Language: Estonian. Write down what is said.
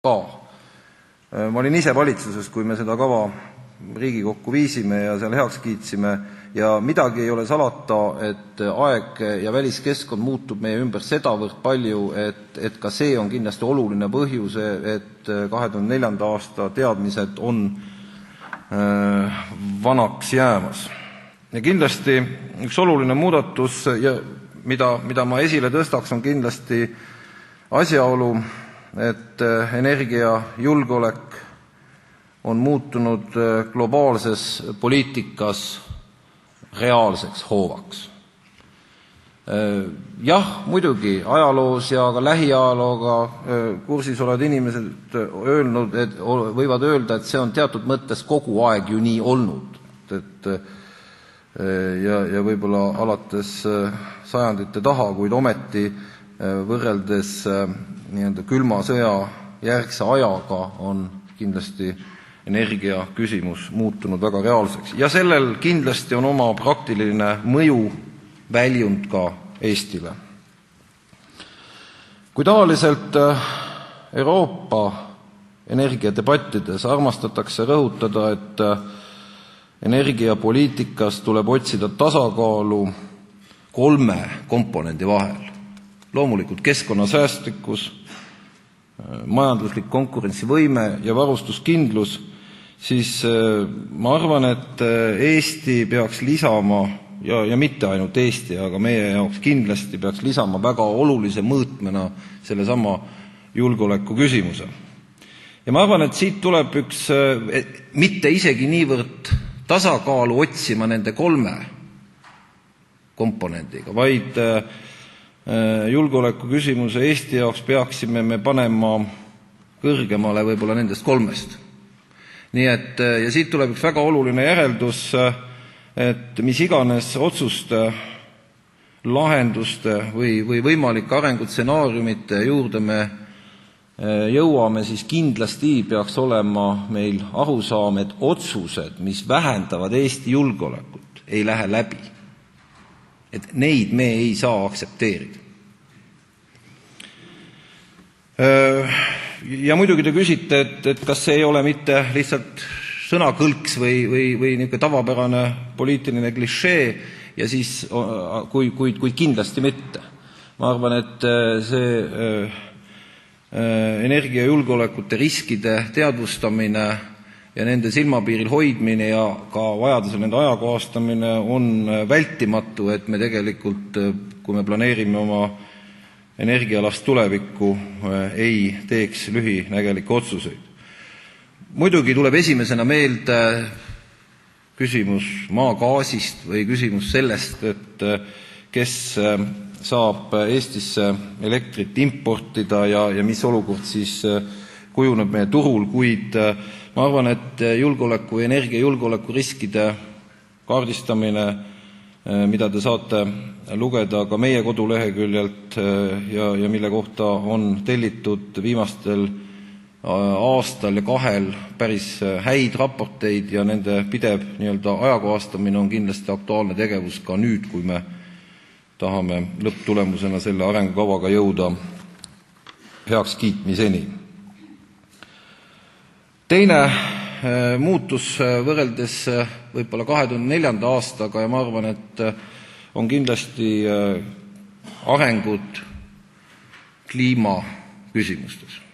ka. Ma olin ise valitsuses, kui me seda kava Riigikokku viisime ja seal heaks kiitsime ja midagi ei ole salata, et aeg ja väliskeskkond muutub meie ümber sedavõrd palju, et ka see on kindlasti oluline põhjus, et 2004. aasta teadmised on vanaks jäämas. Ja kindlasti üks oluline muudatus, mida ma esile tõstaks, on kindlasti asjaolu, et energiajulgeolek on muutunud globaalses poliitikas reaalseks hoovaks. Jah, muidugi, ajaloos ja ka lähiajalooga kursis oled inimesed võivad öelda, et see on teatud mõttes kogu aeg ju nii olnud. Ja võib-olla alates sajandite taha, kuid ometi võrreldes külma sõja järgse ajaga on kindlasti energia küsimus muutunud väga reaalseks. Ja sellel kindlasti on oma praktiline mõju väljund ka Eestile. Kui tavaliselt Euroopa energiadebattides armastatakse rõhutada, et energiapoliitikas tuleb otsida tasakaalu 3 komponendi vahel. Loomulikult keskkonnasäästlikkus, majanduslik konkurentsivõime ja varustuskindlus, siis ma arvan, et Eesti peaks lisama, ja mitte ainult Eesti, aga meie jaoks kindlasti peaks lisama väga olulise mõõtmena sellesama julgeoleku küsimuse. Ja ma arvan, et siit tuleb üks, mitte isegi niivõrd tasakaalu otsima nende 3 komponendiga, vaid julgeoleku küsimuse Eesti jaoks peaksime me panema kõrgemale võib-olla nendest 3. Nii et, ja siit tuleb üks väga oluline järeldus, et mis iganes otsuste, lahenduste või võimalike arengutsenaariumite juurde me jõuame, siis kindlasti peaks olema meil arusaam, et otsused, mis vähendavad Eesti julgeolekut, ei lähe läbi. Et neid me ei saa aksepteerida. Ja muidugi te küsite, et kas see ei ole mitte lihtsalt sõnakõlks või niisugune tavapärane poliitiline klišee, ja siis, kuid kindlasti mitte. Ma arvan, et see energiajulgeolekute riskide teadvustamine ja nende silmapiiril hoidmine ja ka vajadusel nende ajakohastamine on vältimatu, et me tegelikult, kui me planeerime oma energialast tulevikku, ei teeks lühinägelikke otsuseid. Muidugi tuleb esimesena meelde küsimus maagaasist või küsimus sellest, et kes saab Eestisse elektrit importida ja mis olukord siis kujuneb meie turul, kuid ma arvan, et julgeoleku ja energiajulgeoleku riskide kaardistamine, mida te saate lugeda ka meie koduleheküljelt ja mille kohta on tellitud viimastel aastal ja 2 päris häid raporteid ja nende pidev ajakohastamine on kindlasti aktuaalne tegevus ka nüüd, kui me tahame lõpptulemusena selle arengukavaga jõuda heaks kiitmiseni. Teine muutus võrreldes võib-olla 2004. aastaga ja ma arvan, et on kindlasti arengud kliima küsimustes.